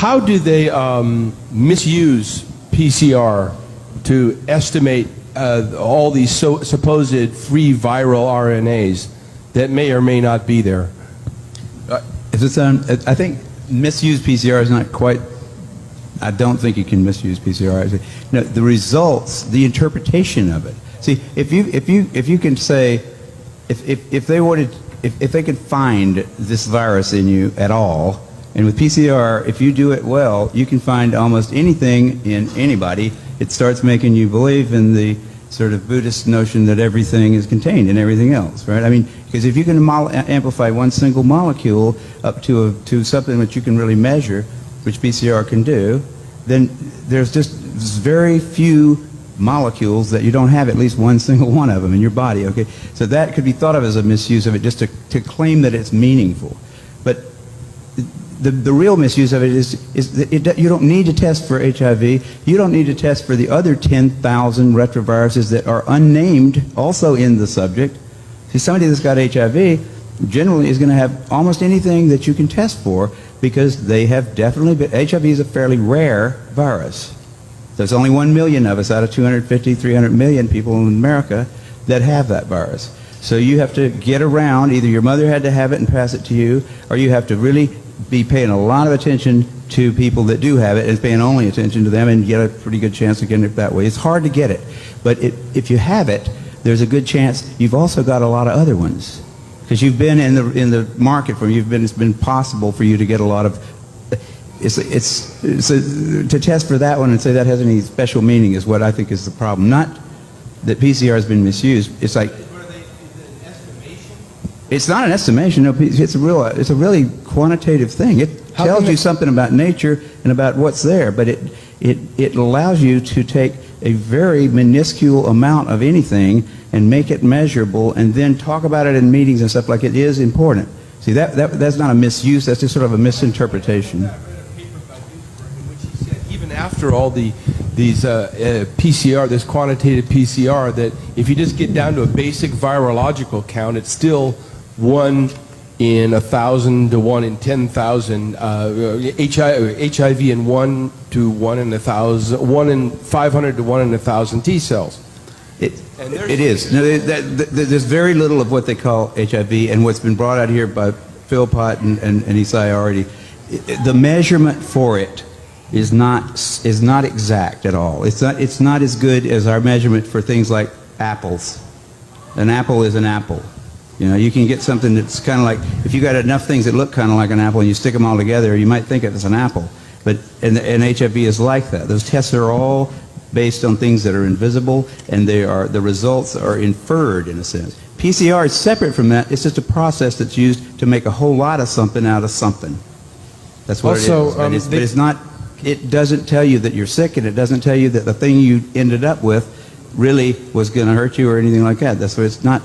how do they misuse PCR to estimate all these supposed free viral RNAs that may or may not be there? I think misuse PCR is not quite. I don't think you can misuse PCR. No, the results, the interpretation of it. See, if you can say, if they could find this virus in you at all, and with PCR, if you do it well, you can find almost anything in anybody. It starts making you believe in the sort of Buddhist notion that everything is contained in everything else, right? I mean, because if you can amplify one single molecule up to something that you can really measure, which PCR can do, then there's just very few molecules that you don't have at least one single one of them in your body, okay? So that could be thought of as a misuse of it, just to claim that it's meaningful. But the real misuse of it is that you don't need to test for HIV. You don't need to test for the other 10,000 retroviruses that are unnamed also in the subject. See, somebody that's got HIV generally is going to have almost anything that you can test for because they have definitely been. HIV is a fairly rare virus. There's only 1 million of us out of 250, 300 million people in America that have that virus. So you have to get around, either your mother had to have it and pass it to you, or you have to really be paying a lot of attention to people that do have it and paying only attention to them and get a pretty good chance of getting it that way. It's hard to get it, but if you have it, there's a good chance you've also got a lot of other ones because you've been in the market for it's been possible for you to get a lot of. To test for that one and say that has any special meaning is what I think is the problem. Not that PCR has been misused. It's like. It's not an estimation. No, it's a really quantitative thing. It tells you something about nature and about what's there, but it allows you to take a very minuscule amount of anything and make it measurable, and then talk about it in meetings and stuff like it is important. See, that's not a misuse. That's just sort of a misinterpretation. Even after all these PCR, this quantitative PCR, that if you just get down to a basic virological count, it's still 1 in 1,000 to 1 in 10,000. HIV in 1 to 1 in 1,000, 1 in 500 to 1 in 1,000 T cells. It is. No, there's very little of what they call HIV, and what's been brought out here by Philpott and Isai already. The measurement for it is not exact at all. It's not as good as our measurement for things like apples. An apple is an apple. You know, you can get something that's kind of like, if you got enough things that look kind of like an apple and you stick them all together, you might think it's an apple. But and HIV is like that. Those tests are all based on things that are invisible, and the results are inferred in a sense. PCR is separate from that. It's just a process that's used to make a whole lot of something out of something. That's what it is. But it's not. It doesn't tell you that you're sick, and it doesn't tell you that the thing you ended up with really was going to hurt you or anything like that. That's what it's not.